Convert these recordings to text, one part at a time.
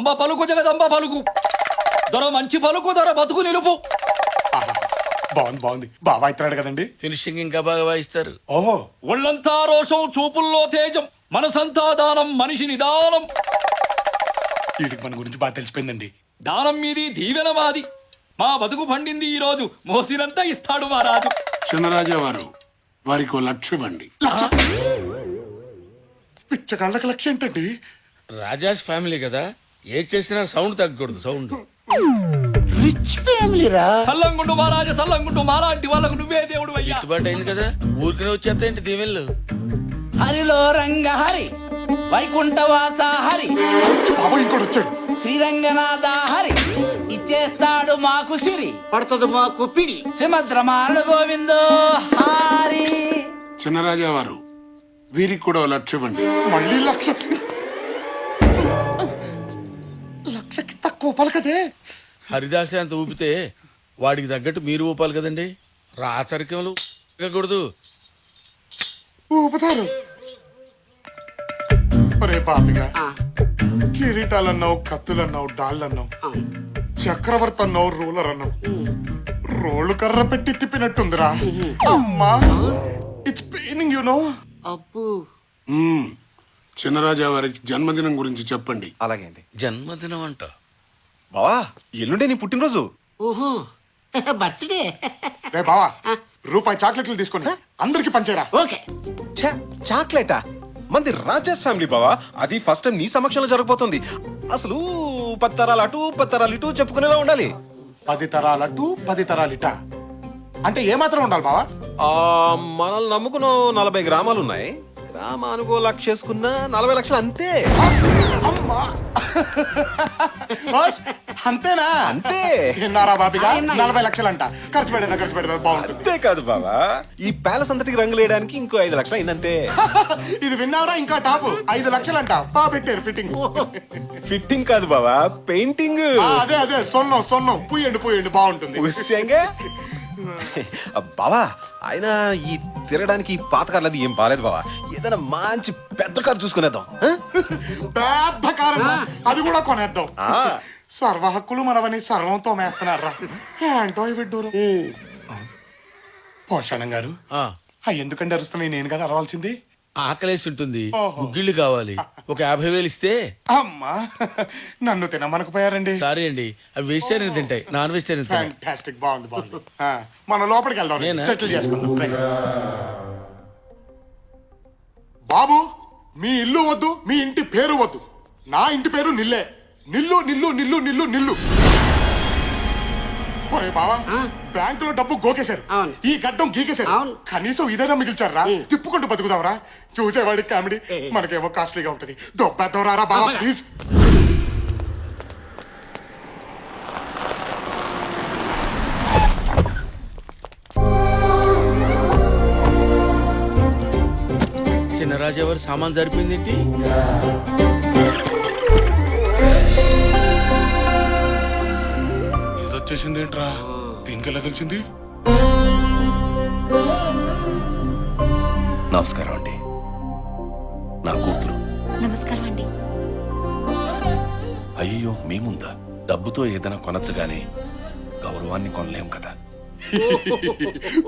అంబ పలుకు జగదంబ పలుకు దొర మంచి పలుకు దొర బతుకు నిలుపు. బాగుంది బాగా ఇస్తున్నాడు కదండి. ఫినిషింగ్ ఇంకా బాగా వాయిస్తారు. ఓహో, ఒళ్ళంతా రోషం చూపుల్లో తేజం మనసంతా దానం మనిషి నిదానం. వీడికి మన గురించి బాగా తెలిసిపోయిందండి. దానం మీది దీవెన మాది మా బతుకు పండింది ఈ రోజు మోసినంతా ఇస్తాడు మా రాజు. చిన్నరాజా వారు వారికి 1,00,000 ఇవ్వండి. పిచ్చగాళ్ళకి లక్ష్యం ఏంటండి? రాజాస్ ఫ్యామిలీ కదా, ఏ చేసినా సౌండ్ తగ్గకూడదు. సౌండ్ రిచ్ ఫ్యామిలీ రా. సల్లంగుండు మహారాజా సల్లంగుండు మాలాంటి వాళ్ళకు నువ్వే దేవుడు అయ్యా. గిట్టుబాటు అయింది కదా, ఊరికనే వచ్చేస్తాయండి దీవెళ్ళు. హరిలో రంగ హరి వైకుంఠవాస హరి బాబు ఇంకోటి వచ్చాడు. శ్రీరంగనాథ హరి ఇచ్చేస్తాడు మాకు సిరి పడుతుంది మాకు పిడి. సుభద్రమారుడు గోవిందో హరి. చిన్నరాజా వారు వీరికి కూడా 1,00,000 ఇవ్వండి. మళ్ళీ లక్షకి తక్కువ పలకదే. హరిదాసే అంత ఊపితే వాడికి తగ్గట్టు మీరు ఊపాలి కదండి. రాచరికములు కూడదు. ఊపుతారు. ఒరే పాపిగా, కిరీటాలన్నావు, కత్తులన్నావు, డాళ్ళన్నావు, చక్రవర్తి అన్నావు, రూలర్ అన్నావు. రోళ్ళు కర్ర పెట్టి తిప్పినట్టుందిరా. అమ్మా, ఇట్స్ పెయినింగ్ యు నో. అప్పు చిన్నరాజా వారికి జన్మదినం గురించి చెప్పండి. అలాగే అండి. జన్మదినం అంట. బావా ఎల్లుండే నీ పుట్టినరోజు. ఓహో బర్త్డే. రే బావా, రూపాయి చాక్లెట్లు తీసుకొని అందరికి పంచేరా. ఓకే. ఛే, చాక్లెటా? మంది రాజేష్ ఫ్యామిలీ బావా. అది ఫస్ట్ టైం నీ సమక్షంలో జరగబోతోంది. అసలు 10 తరాలు అటు 10 తరాలు ఇటు చెప్పుకునేలా ఉండాలి. 10 తరాలటు 10 తరాలిట అంటే ఏమాత్రం ఉండాలి బావా? మనల్ని నమ్ముకున్న 40 గ్రామాలు ఉన్నాయి. గ్రామానుకో 1,00,000 చేసుకున్నా 40 లక్షలు అంతే. అమ్మా, బాస్, అంతేనా? అంతే. విన్నారా బాబిగా? 40 లక్షలంట. ఖర్చు పెడదా బాగుంటుంది. అంతే కాదు బావా, ఈ ప్యాలెస్ అంతటికి రంగులు వేయడానికి ఇంకో 5 లక్షలు అయిందంతే. ఇది విన్నారా? ఇంకా టాప్ 5 లక్షలంట. బాగా పెట్టారు ఫిట్టింగ్. ఫిట్టింగ్ కాదు బావా, పెయింటింగ్. అదే సొన్నం పూయండి బాగుంటుంది. ఉస్యంగా బావా, ఆయన ఈ తిరగడానికి ఈ పాత కార్లు అది ఏం బాలేదు బావా. ఏదైనా మంచి పెద్ద కారు చూసుకునేద్దాం. పెద్ద కారణం అది కూడా కొనేద్దాం. సర్వ హక్కులు మనవని సర్వంతో మేస్తున్నారా ఏంటో విడ్డూరు. పోషాణం గారు, ఎందుకంటే అరుస్తున్నాయి? నేను కదా అరవాల్సింది. ఆకలేసి ఉంటుంది, ఓహో. గుగ్గిళ్ళు కావాలి. ఒక 50,000 ఇస్తే. అమ్మా, నన్ను తినమనకపోయారండి. సారీ అండి, అవి వెజిటేరియన్ తింటాయి, నాన్ వెజిటేరియన్ తింటాయి. ఫ్యాంటాస్టిక్, బాగుంది. మనం లోపలికి వెళ్దాం, నేనా? సెటిల్ చేసుకుందాం. రండి. బాబు, మీ ఇల్లు వద్దు, మీ ఇంటి పేరు వద్దు. నా ఇంటి పేరు నిల్లే. నిల్లు. ఒరే బావా, బ్యాంకులో డబ్బు గోకేశారు, అవును. ఈ గడ్డం గీకేశారు. అవును. కనీసం ఇదైనా మిగిల్చారా? తిప్పుకుంటూ బతుకుదావరా? చూసేవాడికి కామెడీ, మనకేమో కాస్ట్లీగా ఉంటది. దొబ్బెద్దవరారా బావా ప్లీజ్. చిన్నరాజు ఎవరు సామాన్ సరిపోయిందేంటి? వచ్చేసింది ఏంట్రా? దీనికి ఎలా తెలిసింది? నమస్కారం అండి, నా కూతురు. నమస్కారం అండి. అయ్యో, మీ ముందా? డబ్బుతో ఏదైనా కొనచ్చుగానే గౌరవాన్ని కొనలేం కదా.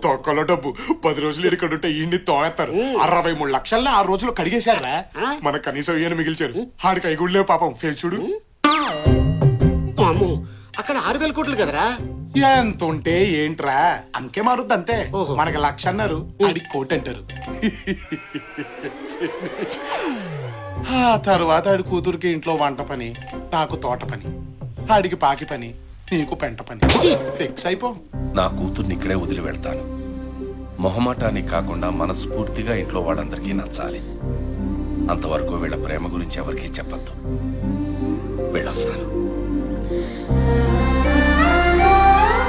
తొక్కలో డబ్బు 10 రోజులు ఇక్కడుంటే ఈ తోస్తారు. 63 లక్షల్ని 6 రోజులు కడిగేశారా? మనకు కనీసం ఈయన మిగిల్చారు. ఆడికి ఐగుళ్ళే పాపం. ఫేస్ చూడు. అమ్మో, అక్కడ 6,000 కోట్లు కదరా. ఎంత ఉంటే ఏంట్రా, అంకే మారుద్ది అంతే. మనకి 1,00,000 అన్నారు, ఆడికి 1,00,000 అంటారు. ఆ తర్వాత ఆడి కూతురికి ఇంట్లో వంట పని, నాకు తోట పని, ఆడికి పాకి పని, నీకు పెంట పని. ఫిక్స్ అయిపో. నా కూతుర్ని ఇక్కడే వదిలి వెళ్తాను. మొహమాటానికి కాకుండా మనస్ఫూర్తిగా ఇంట్లో వాళ్ళందరికీ నచ్చాలి. అంతవరకు వీళ్ళ ప్రేమ గురించి ఎవరికీ చెప్పద్దు. వెళ్ళొస్తాను.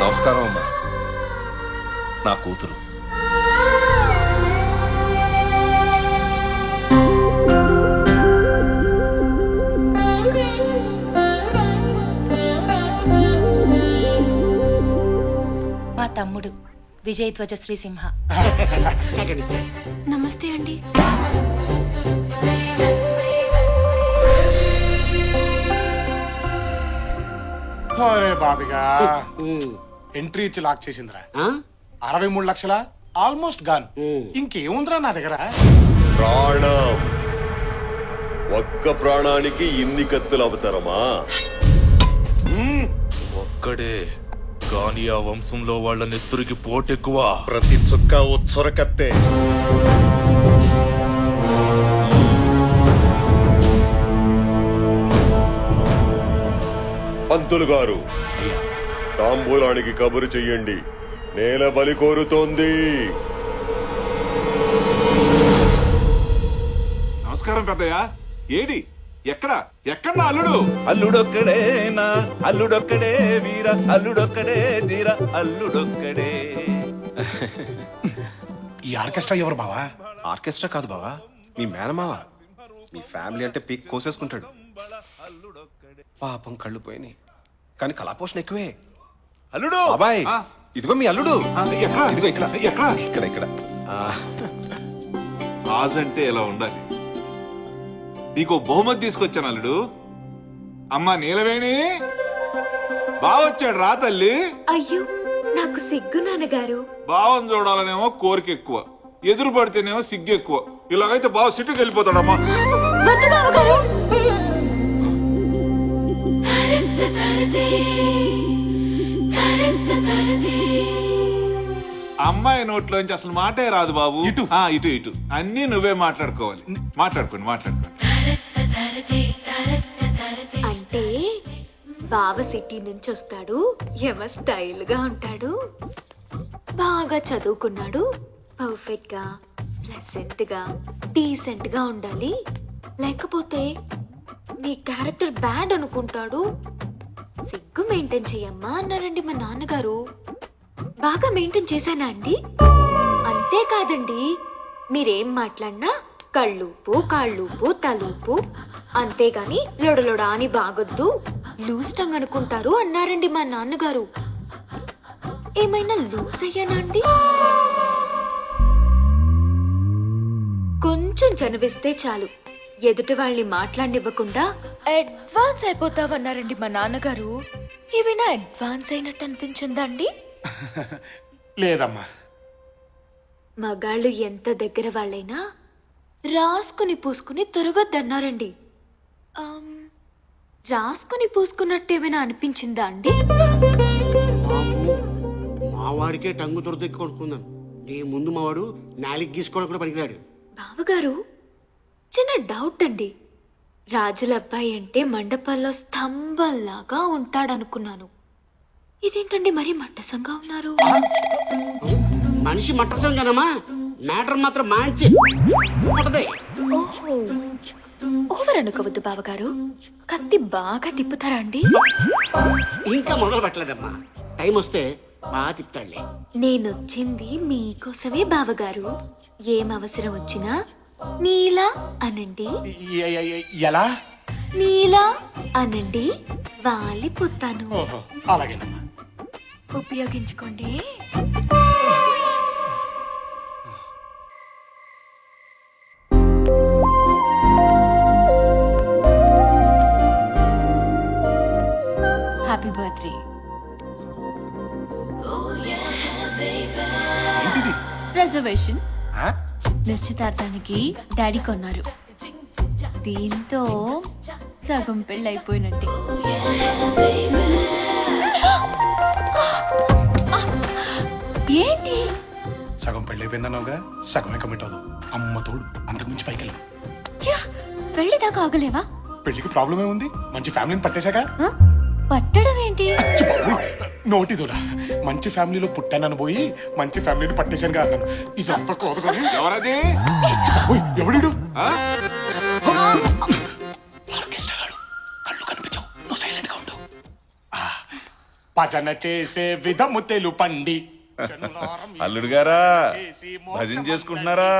నమస్కారం అమ్మా, నా కూతురు. మా తమ్ముడు విజయ్ ధ్వజ శ్రీసింహ. నమస్తే అండి. అరే బాబిగా ఎంట్రీ ఇచ్చి లాక్ చేసిందిరా. 63 లక్షల ఆల్మోస్ట్ గాన్. ఇంకేముందిరా నా దగ్గర? ప్రాణం. ఒక్క ప్రాణానికి ఇన్ని కత్తులు అవసరమా? ఒక్కడే కానీ ఆ వంశంలో వాళ్ళ నెత్తురికి పోటెక్కువ. ప్రతి చుక్క ఉచ్చర కత్తే. పంతులు గారు, తాంబూలానికి కబురు చెయ్యండి. నేల బలి కోరుతోంది. నమస్కారం పెద్దయ్య. ఏడి ఎక్కడ ఎక్కడ నా అల్లుడు? అల్లుడొక్కడేనా అల్లుడొక్కడే వీర అల్లుడొక్కడే ధీర అల్లుడొక్కడే. ఈ ఆర్కెస్ట్రా ఎవరు బావా? ఆర్కెస్ట్రా కాదు బావా, మీ మేనమావ. మీ ఫ్యామిలీ అంటే పీక్ కోసేసుకుంటాడు. పాపం కళ్ళు పోయినాయి, కానీ కళాపోషణ ఎక్కువే. అల్లుడు బాబాయ్, ఆ, ఇదిగో మీ అల్లుడు. ఎక్కడ ఇదిగో ఇక్కడ ఎక్కడ ఇక్కడ ఇక్కడ. ఆజంటే ఎలా ఉండాలి? నీకు బహుమతి తీసుకొచ్చాను అల్లుడు. అమ్మా నీలవేణి బావొచ్చాడు రా తల్లి. అయ్యో నాకు సిగ్గు నాన్నగారు. బావం చూడాలనేమో కోరిక ఎక్కువ, ఎదురు పడితేనేమో సిగ్గు ఎక్కువ. ఇలాగైతే బావ సిట్టుకు వెళ్ళిపోతాడమ్మా. వద్దు బావగారు. అమ్మాయి నోట్లోంచి అసలు మాటే రాదు బాబు. ఇటు. ఇటు ఇటు అన్ని నువ్వే మాట్లాడుకోవాలి. మాట్లాడుకోండి. అంటే బావ సిటీ నుంచి వస్తాడు, ఎమ స్టైల్ గా ఉంటాడు, బాగా చదువుకున్నాడు, పర్ఫెక్ట్ గా ప్లెసెంట్ గా డీసెంట్ గా ఉండాలి. లేకపోతే నీ క్యారెక్టర్ బ్యాడ్ అనుకుంటాడు. సిగ్గు మెయింటైన్ చెయ్యమ్మా అన్నారండి మా నాన్నగారు. బాగా మెయింటైన్ చేశానా అండి? అంతేకాదండి, మీరేం మాట్లాడినా కళ్ళూపు కాళ్ళూపు తలూపు, అంతేగాని లొడలొడ అని బాగొద్దు, లూజ్ టంగ్ అనుకుంటారు అన్నారండి మా నాన్నగారు. ఏమైనా లూజ్ అయ్యానా అండి? కొంచెం చనివిస్తే చాలు ఎదుటి వాళ్ళని మాట్లాడినివ్వకుండా అడ్వాన్స్ అయిపోతావన్నారండి మా నాన్నగారు. ఏమైనా అడ్వాన్స్ అయినట్టు అనిపించిందా అండి? లేదమ్మా. మగాళ్ళు ఎంత దగ్గర వాళ్ళైనా రాసుకుని పూసుకుని తిరగొద్దన్నారండి. రాసుకుని పూసుకున్నట్టు ఏమైనా అనిపించిందా అండి? మా వాడికే టంగు దొరదెక్కి కొనుక్కుందాం. నీ ముందు మా వాడు నాలికి గీసుకోవడం కూడా పనికిరాడు. బావగారు, చిన్న డౌట్ అండి. రాజుల అబ్బాయి అంటే మండపాల్లో స్తంభంలాగా ఉంటాడనుకున్నాను. ఇదేంటండి మరీ మట్టసంగా ఉన్నారు? మనిషి మట్టసం కదమ్మా, మ్యాటర్ మాత్రం మంచి ఉంటది. ఓహో, ఓవర్ అనుకోవద్దు బావగారు. కత్తి బాగా తిప్పుతారా అండి? ఇంకా మొదలు పెట్టలేదమ్మా, టైం వస్తే బాగా తిప్పుతాడులే. నేనొచ్చింది మీకోసమే బావగారు. ఏం అవసరం వచ్చినా నీలా అనండి. ఎలా? నీలా అనండి, వాలిపోతాను. ఓహో, అలాగేనమ్మా. ఉపయోగించుకోండి. Happy birthday. రిజర్వేషన్ నిశ్చితార్థానికి డాడీ కొన్నారు. దీంతో సగం పెళ్ళి అయిపోయినట్టే. ఏంటి? సగం పెళ్ళైపోయిందన్నావుగా, సగమే కమిట్ అవ్వదు. అమ్మ తోడు, అంతకుమించి పైకి వెళ్ళు. పెళ్లి దాకా ఆగలేవా? పెళ్లికి ప్రాబ్లం ఏముంది? మంచి ఫ్యామిలీని పట్టేశాక. పట్టడం ఏంటి? నోటిదోలా, మంచి ఫ్యామిలీలో పుట్టానని పోయి మంచి ఫ్యామిలీని పట్టేశాను అన్నాను. ఇది అంత కోదు కానీ. ఎవరది? ఎవడు? ఆ? ఆర్కెస్ట్రా గాడు. కళ్ళు కనిపించవు, నువ్వు సైలెంట్ గా ఉండు. భజన చేసే విధము తెలుపండి. అల్లుడు గారా, భజన చేసుకుంటున్నారా?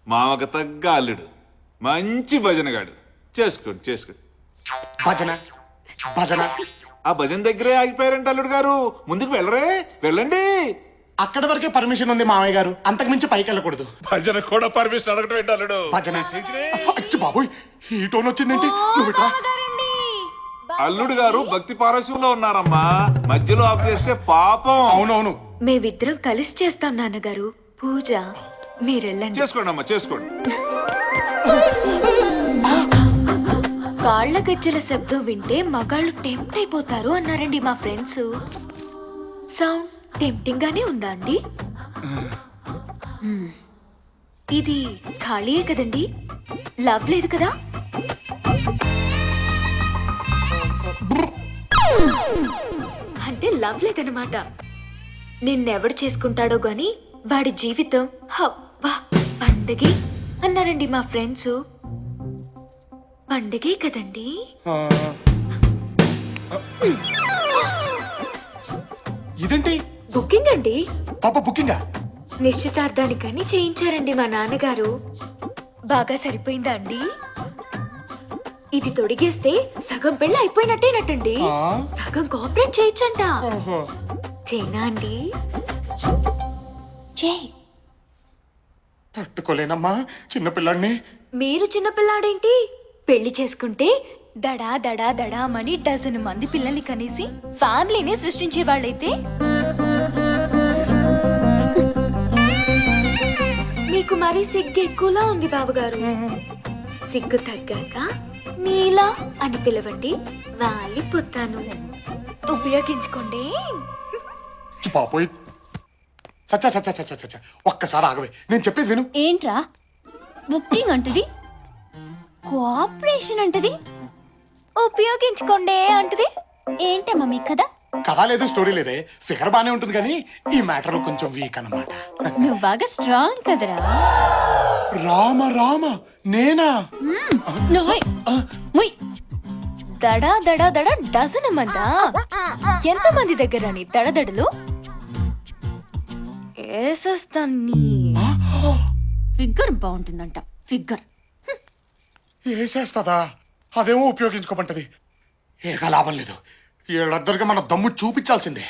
మామకు తగ్గ అల్లుడు, మంచి భజనగాడు. చేసుకోండి. భజన భజన ఆ భజన దగ్గరే ఆగిపోయారంట అల్లుడు గారు. ముందుకు వెళ్ళండి. అక్కడ వరకే పర్మిషన్ ఉంది మామయ్య గారు, అంతకు మించి పైకి వెళ్ళకూడదు. భజన కూడా పర్మిషన్ అడగటం ఏంటి అల్లుడు? భజన. అచ్చి బాబోయ్, ఈ టోన్ వచ్చిందేంటి? నువ్వు ఇట్రా. అల్లుడు గారు భక్తి పారస్యంలో ఉన్నారమ్మా, మధ్యలో ఆఫ్ చేస్తే పాపం. అవునవును. మేమిద్దరం కలిసి చేస్తాం నాన్నగారు పూజ. మీరెళ్ళండి. చేసుకోండి అమ్మా, చేసుకోండి. కాళ్ళ గజ్జల శబ్దం వింటే మగాళ్ళు టెంప్ట్ అయిపోతారు అన్నారండి మా ఫ్రెండ్స్. సౌండ్ టెంప్టింగ్ గానే ఉందా అండి? ఇది ఖాళీయే కదండి, లవ్ లేదు కదా? అంటే లవ్ లేదనమాట. నిన్నెవడు చేసుకుంటాడో గాని వాడి జీవితం హబ్బా పండగే అన్నారండి మా ఫ్రెండ్స్. పండగే కదండి. ఇదేంటి బుకింగ్ అండి. పాప బుకింగా? నిశ్చితార్థానికని చేయించారండి మా నాన్నగారు. బాగా సరిపోయిందా అండి? ఇది తొడిగేస్తే సగం పెళ్ళి అయిపోయినట్టేనట్టండి. సగం కోఆపరేట్ చేయొచ్చంట. చేనా అండి? చేయి. తట్టుకోలేనమ్మా చిన్నపిల్లాడిని. మీరు చిన్నపిల్లాడేంటి? పెళ్లి చేసుకుంటే దడా దడా దడామని డజన్ మంది పిల్లల్ని కనేసి ఫ్యామిలీని సృష్టించే వాళ్ళైతే మీకు మరీ సిగ్గు ఎక్కువలా ఉంది బాబుగారు. సిగ్గు తగ్గాక నీలా అని పిలవండి, వాలిపోతాను. ఉపయోగించుకోండి. పాపోయ్ చచ్చా చచ్చా చచ్చా చచ్చా, ఒక్కసారి ఆగవే, నేను చెప్పేది విను. ఏంట్రా బుకింగ్ అంటది, కోఆపరేషన్ అంటది, ఉపయోగించుకోండి అంటది. ఏంటమ్మా మీ కదా? కథ లేదు, స్టోరీ లేదే, ఫిగర్ బానే ఉంటుంది కానీ ఈ మ్యాటర్ లో కొంచెం వీక్ అన్నమాట. నువ్వు బాగా స్ట్రాంగ్ కదరా. రామ రామ నేనా? దడా దడా దడా డజన్ మందా? ఎంత మంది దగ్గర నీ దడదడలు? ఏసేస్తాన్ని. Figure బాగుంటుందంట, figure. వేసేస్తుందా? అదేమో ఉపయోగించుకోమంటది. ఏక లాభం లేదు, వీళ్ళిద్దరికి మన దమ్ము చూపించాల్సిందే.